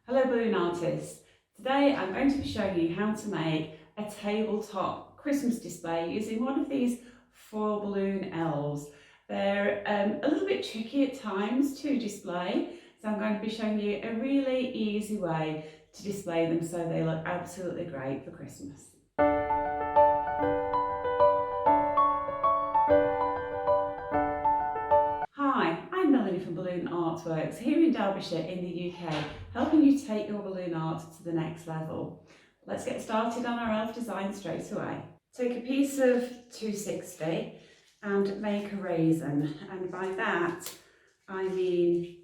Hello balloon artists. Today I'm going to be showing you how to make a tabletop Christmas display using one of these foil balloon elves. They're a little bit tricky at times to display, so I'm going to be showing you a really easy way to display them so they look absolutely great for Christmas. Hi, I'm Melanie from Balloon Artworks here in Derbyshire in the UK, helping you take your balloon art to the next level. Let's get started on our elf design straight away. Take a piece of 260 and make a raisin, and by that I mean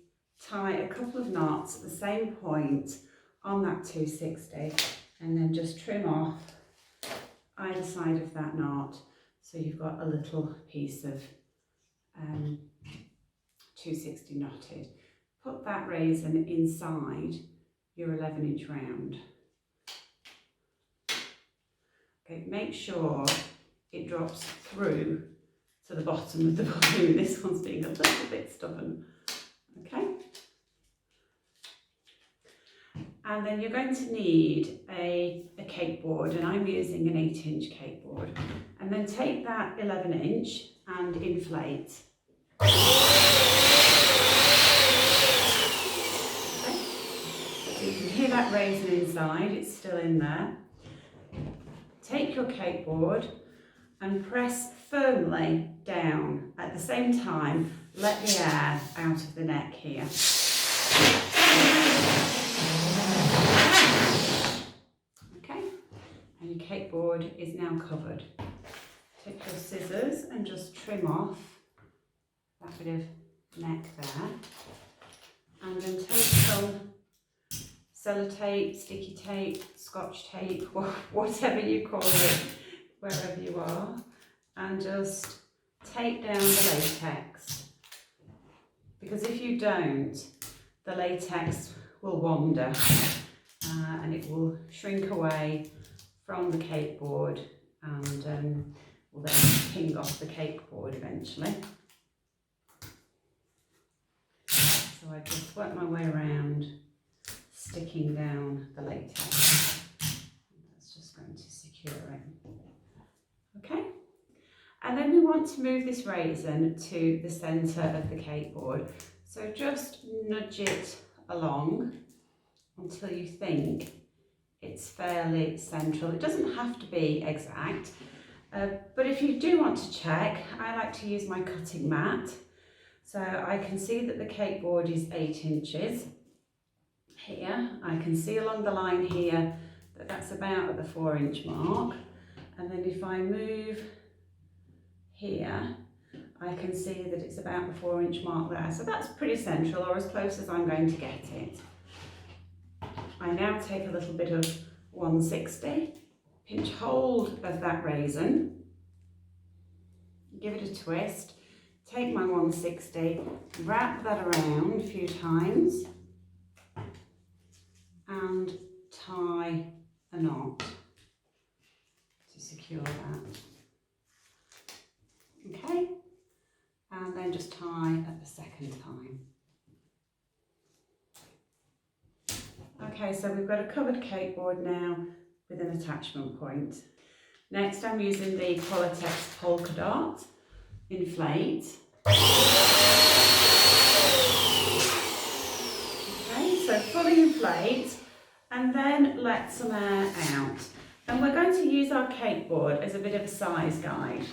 tie a couple of knots at the same point on that 260 and then just trim off either side of that knot so you've got a little piece of 260 knotted. Put that raisin inside your 11-inch round. Okay, make sure it drops through to the bottom of the balloon. This one's being a little bit stubborn. Okay. And then you're going to need a cake board, and I'm using an 8-inch cake board. And then take that 11-inch and inflate. Okay. So you can hear that raisin inside, it's still in there. Take your cake board and press firmly down. At the same time, let the air out of the neck here. Okay, and your cake board is now covered. Take your scissors and just trim off that bit of neck there. And then take some sellotape, sticky tape, scotch tape, whatever you call it, wherever you are, and just tape down the latex, because if you don't, the latex will wander and it will shrink away from the cake board and will then ping off the cake board eventually. So I just work my way around, sticking down the latex. That's just going to secure it. Okay, and then we want to move this raisin to the centre of the cake board. So just nudge it along until you think it's fairly central. It doesn't have to be exact, but if you do want to check, I like to use my cutting mat. So I can see that the cake board is 8 inches. Here, I can see along the line here that that's about at the 4-inch mark. And then if I move here, I can see that it's about the 4-inch mark there. So that's pretty central, or as close as I'm going to get it. I now take a little bit of 160, pinch hold of that raisin, give it a twist, take my 160, wrap that around a few times, and tie a knot to secure that. Okay, and then just tie at the second time. Okay, so we've got a covered cake board now with an attachment point. Next I'm using the Latex polka dot, inflate. So fully inflate and then let some air out. And we're going to use our cake board as a bit of a size guide.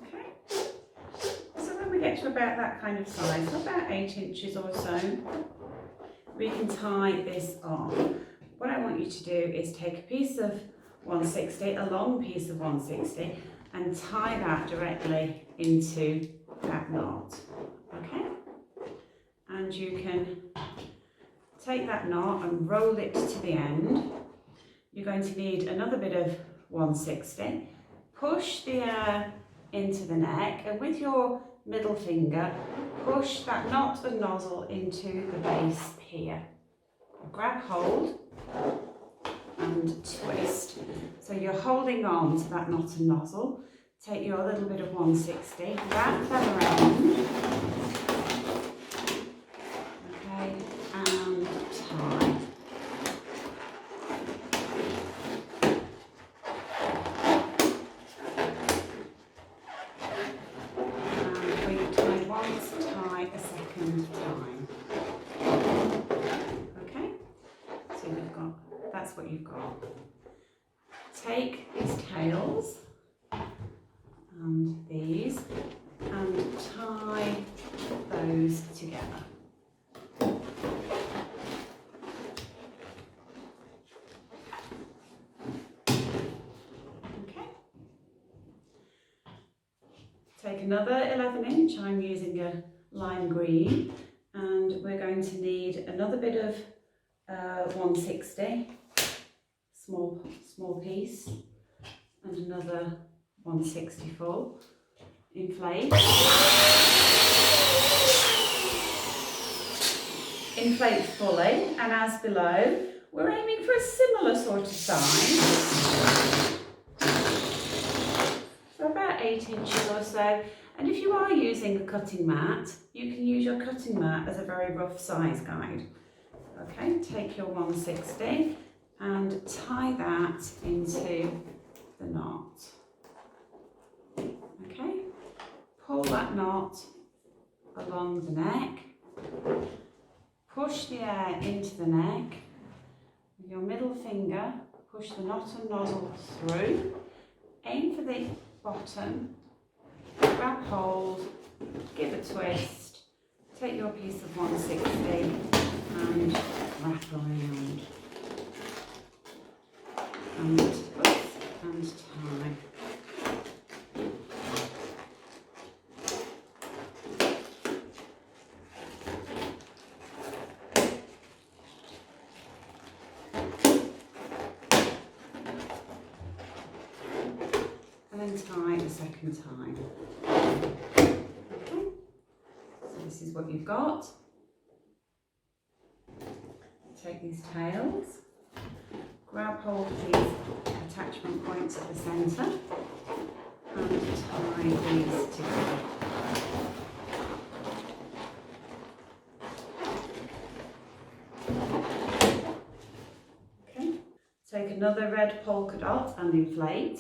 Okay. So when we get to about that kind of size, about 8 inches or so, we can tie this off. What I want you to do is take a piece of 160, a long piece of 160, and tie that directly into that knot. Okay? And you can take that knot and roll it to the end. You're going to need another bit of 160. Push the air into the neck, and with your middle finger, push that knot and nozzle into the base here. Grab hold and twist. So you're holding on to that knot and nozzle. Take your little bit of 160, wrap that around, and time. Okay, so you've got, that's what you've got. Take these tails and these and tie those together. Okay. Take another 11-inch, I'm using a lime green, and we're going to need another bit of 160, small piece, and another 160 full. Inflate. Inflate fully, and as below, we're aiming for a similar sort of size. So about 8 inches or so. And if you are using a cutting mat, you can use your cutting mat as a very rough size guide. Okay, take your 160 and tie that into the knot. Okay, pull that knot along the neck, push the air into the neck, with your middle finger, push the knot and nozzle through, aim for the bottom, grab hold, give a twist, take your piece of 160 and wrap around, and twist and tie. And tie a second time. Okay, so this is what you've got. Take these tails, grab hold of these attachment points at the centre and tie these together. Okay, take another red polka dot and inflate.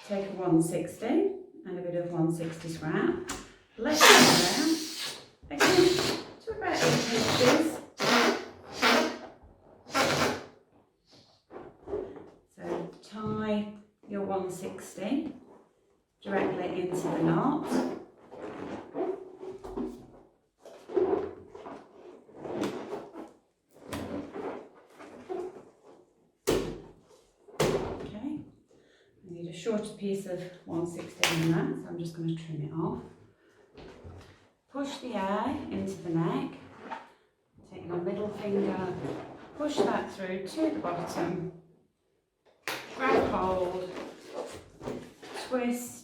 Take a 160 and a bit of 160 scrap. Let it down again to about 8 inches. So tie your 160 directly into the knot. Shorter piece of 160 than that, so I'm just going to trim it off. Push the air into the neck, take your middle finger, push that through to the bottom, grab hold, twist,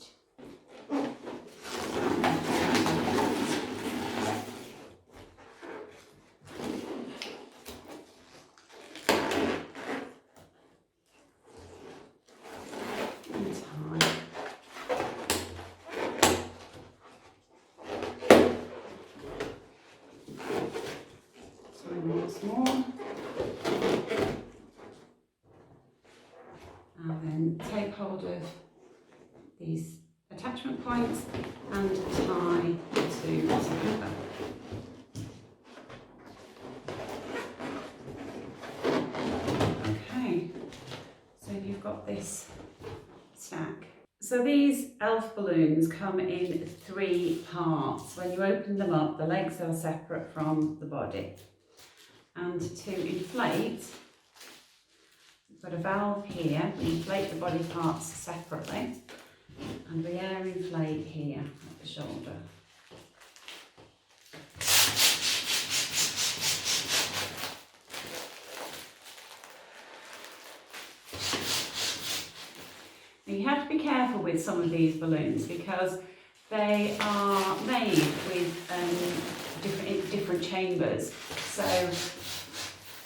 once more, and then take hold of these attachment points and tie the two together. Okay, so you've got this stack. So these elf balloons come in 3 parts. When you open them up, the legs are separate from the body. And to inflate, we've got a valve here. We inflate the body parts separately, and we air inflate here at the shoulder. Now you have to be careful with some of these balloons because they are made with different chambers. So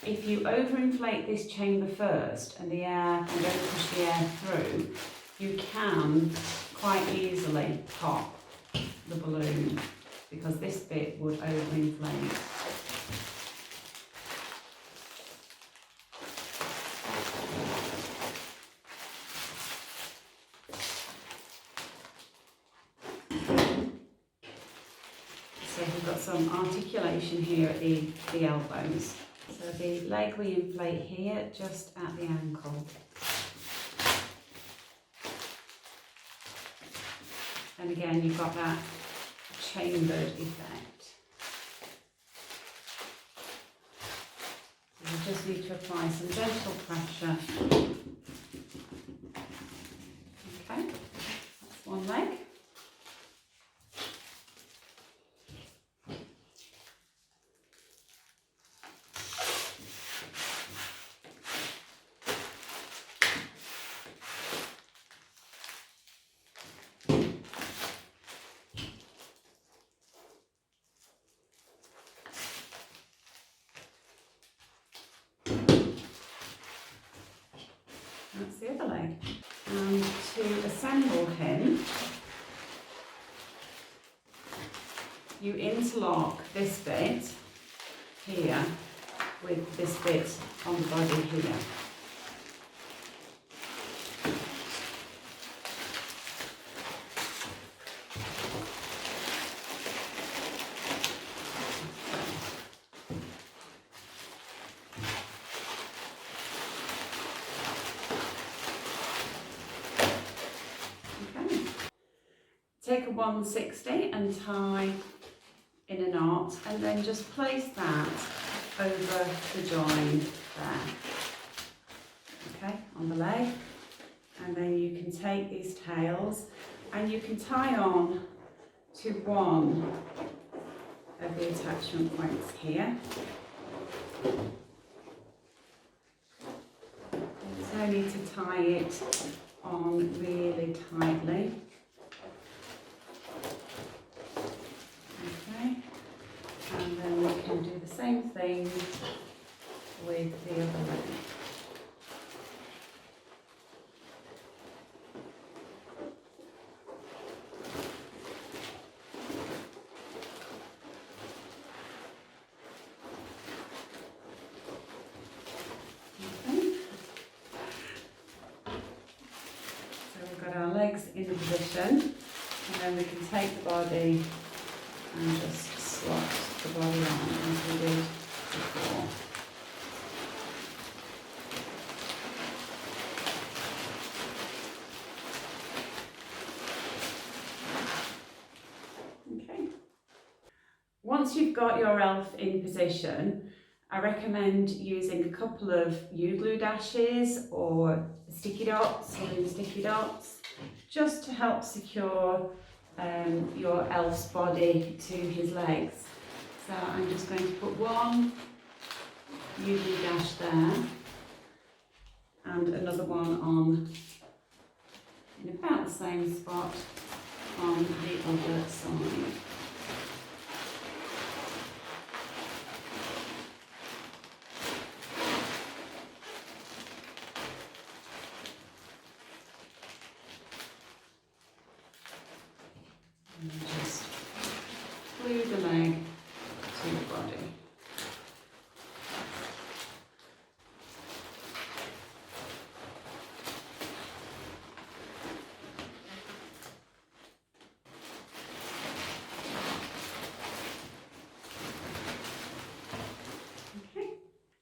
if you overinflate this chamber first and don't push the air through, you can quite easily pop the balloon because this bit would overinflate. some articulation here at the elbows. So the leg we inflate here just at the ankle. And again, you've got that chambered effect. So you just need to apply some gentle pressure. Okay, that's one leg. That's the other leg. And to assemble him, you interlock this bit here with this bit on the body here. Take a 160 and tie in a knot, and then just place that over the join there, okay, on the leg. And then you can take these tails and you can tie on to one of the attachment points here. There's no need to tie it on really tightly. And then we can do the same thing with the other leg. Okay. So we've got our legs in a position, and then we can take the body and just slot the body on as we did before. Okay. Once you've got your elf in position, I recommend using a couple of U-glue dashes or sticky dots, or sticky dots, just to help secure your elf's body to his legs. So I'm just going to put one U-glue dash there and another one on in about the same spot on the other side. And just glue the leg to the body. Okay.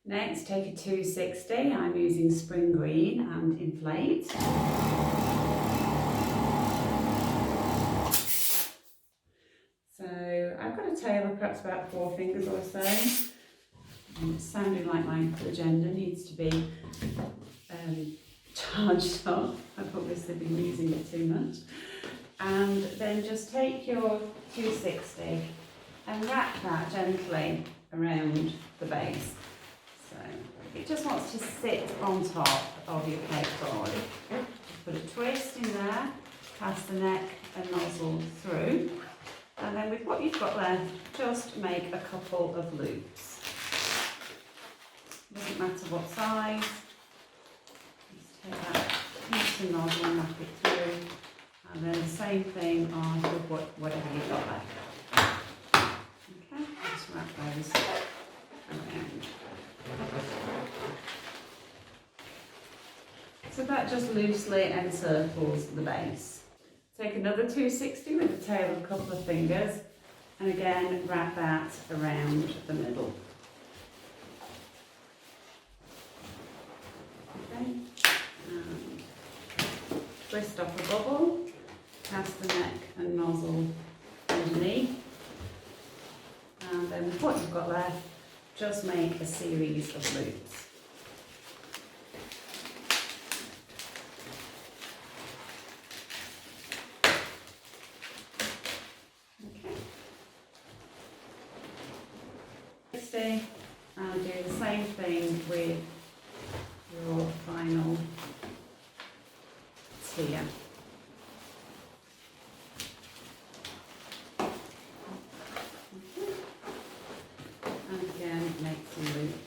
Next, take a 260. I'm using spring green and inflate. So I've got a tail of perhaps about 4 fingers or so. And it's sounding like my agenda needs to be charged up. I've obviously been using it too much. And then just take your 260 and wrap that gently around the base. So it just wants to sit on top of your pegboard. Put a twist in there, pass the neck and nozzle through. And then with what you've got left, just make a couple of loops. Doesn't matter what size. Just take that piece and nozzle and wrap it through. And then the same thing on with whatever you've got left. Okay, just wrap those around. So that just loosely encircles the base. Take another 260 with the tail of a couple of fingers And again, wrap that around the middle. Okay, and twist off a bubble, cast the neck and nozzle underneath, and then with what you've got left, just make a series of loops. Okay. And do the same thing with your final tier. And again, make some loops.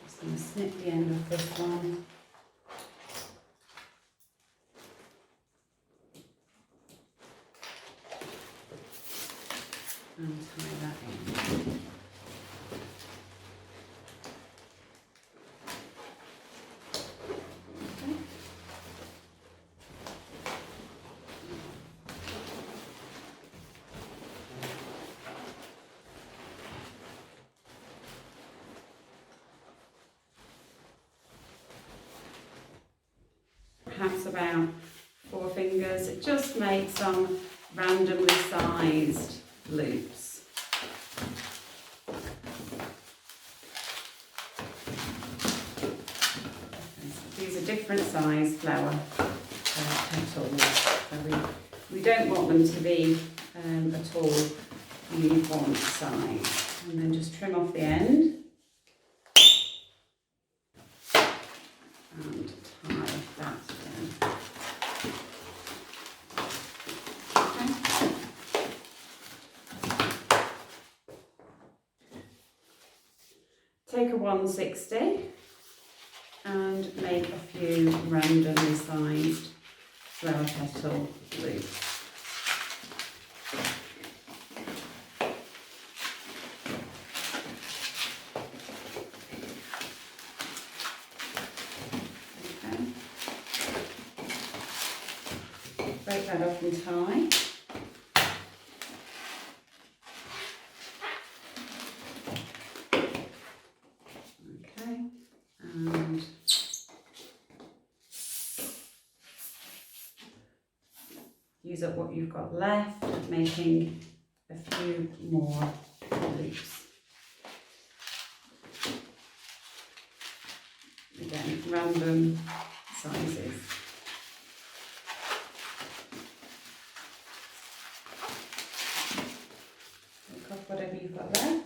Just going to snip the end of this one. And tie that in. Okay. Perhaps about 4 fingers. Just make some randomly sized loops. These are different size flower petals. So we don't want them to be at all uniform size. And then just trim off the end and tie that in. Take a 160 and make a few randomly sized flower petal loops. Okay. Break that off and tie. And use up what you've got left, making a few more loops. Again, random sizes. Pick off whatever you've got left.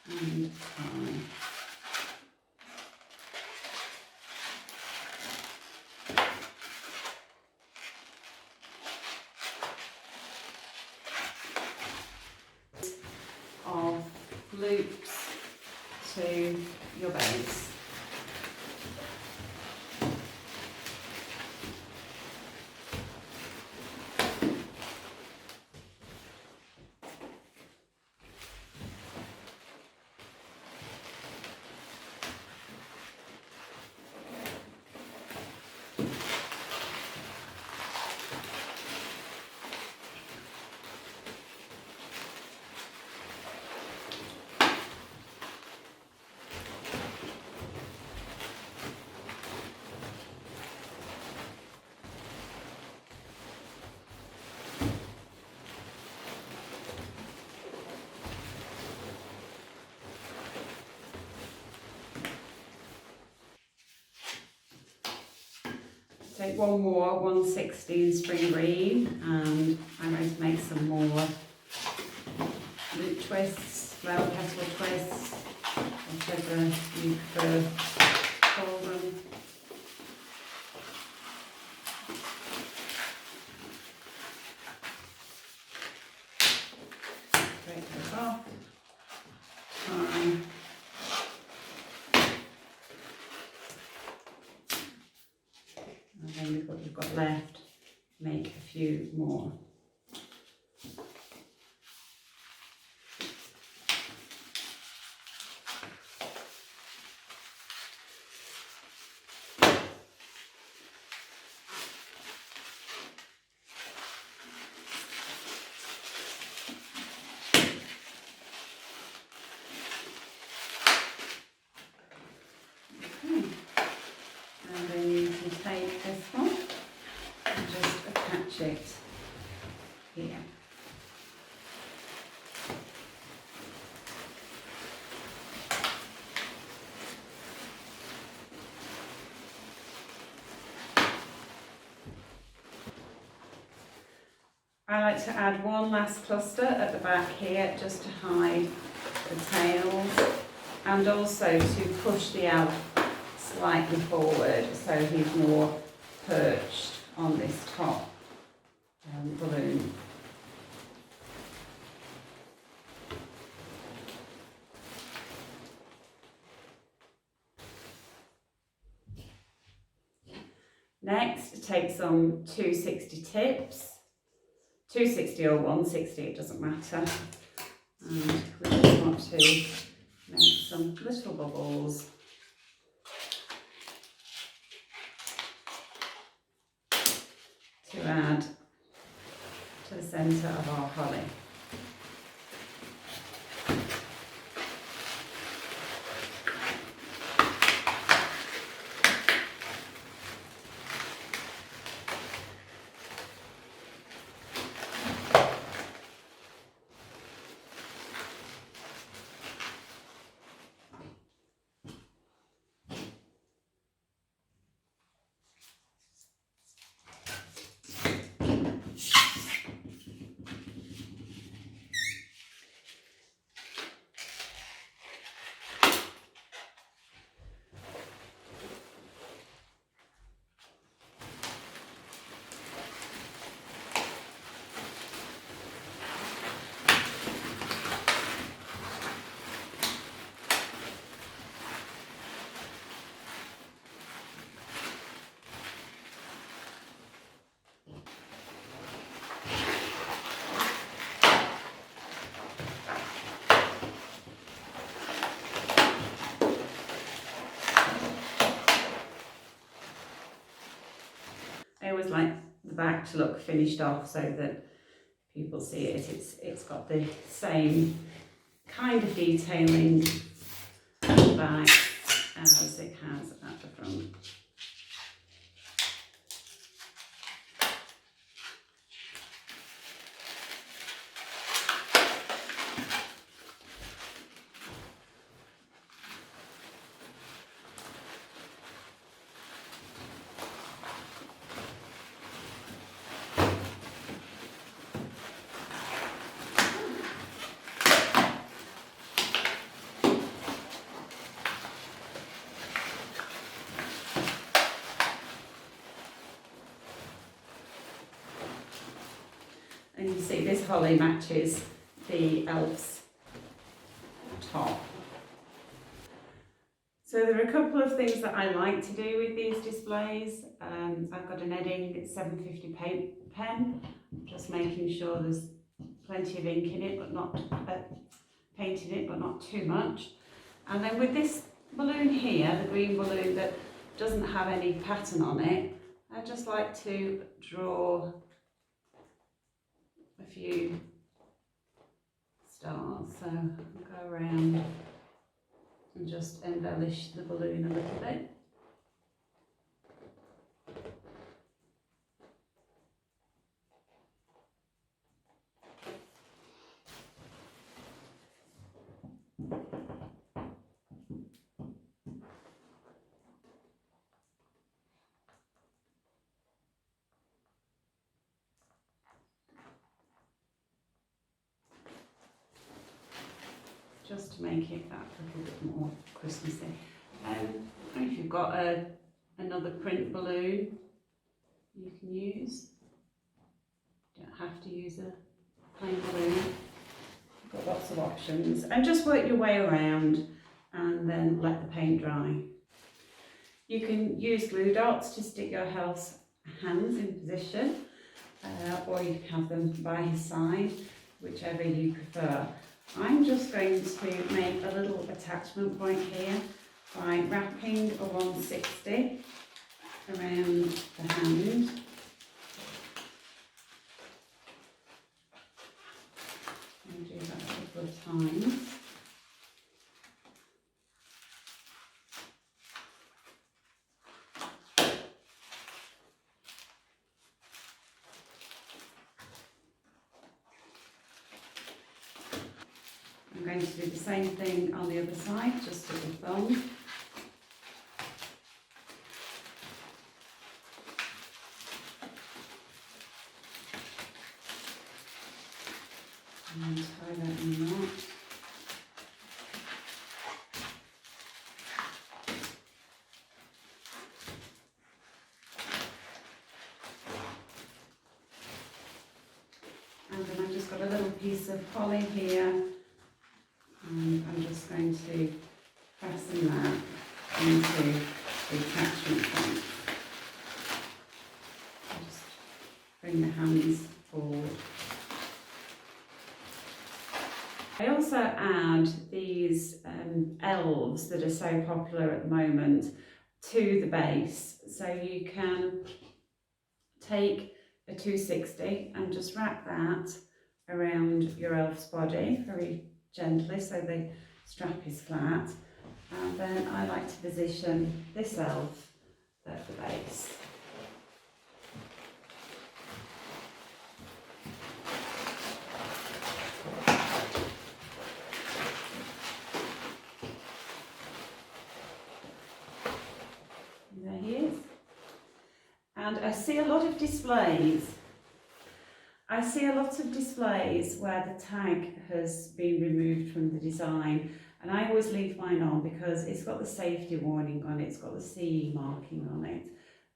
And tie. Of loops to your base. Take one more 160 in spring green, and I'm going to make some more loop twists, flower petal twists, whatever you prefer to call them. Break those off, tie. And then with what you've got left, make a few more. Take this one and just attach it here. I like to add one last cluster at the back here just to hide the tails and also to push the elf slightly forward so he's more perched on this top balloon. Next, take some 260 tips, 260 or 160, it doesn't matter. And we just want to make some little bubbles. To add to the centre of our holly. I always like the back to look finished off so that people see it. It's got the same kind of detailing at the back as it has at the front. And you see this holly matches the elf's top. So there are a couple of things that I like to do with these displays. I've got an Edding 750 paint pen, just making sure there's plenty of ink in it, but not paint in it, but not too much. And then with this balloon here, the green balloon that doesn't have any pattern on it, I just like to draw a few stars. So I'll go around and just embellish the balloon a little bit. Just to make it that little bit more Christmassy. If you've got another print balloon you can use, you don't have to use a plain balloon. You've got lots of options, and just work your way around and then let the paint dry. You can use glue dots to stick your hands in position, or you can have them by his side, whichever you prefer. I'm just going to make a little attachment point here by wrapping a 160 around the hand. I'll do that a couple of times. I'm going to do the same thing on the other side, just with the thumb. And tie that in a knot. And then I've just got a little piece of poly here, and I'm just going to fasten that into the attachment point. Just bring the hands forward. I also add these elves that are so popular at the moment to the base. So you can take a 260 and just wrap that around your elf's body very gently so the strap is flat. And then I like to position this elf at the base. There he is. And I see a lot of displays. I see a lot of displays where the tag has been removed from the design, and I always leave mine on because it's got the safety warning on it, it's got the CE marking on it.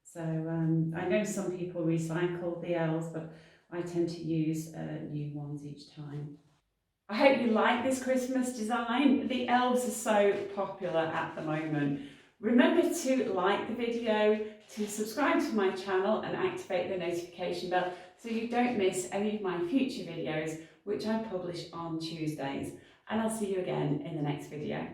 So I know some people recycle the elves, but I tend to use new ones each time. I hope you like this Christmas design. The elves are so popular at the moment. Remember to like the video, to subscribe to my channel and activate the notification bell so you don't miss any of my future videos, which I publish on Tuesdays. And I'll see you again in the next video.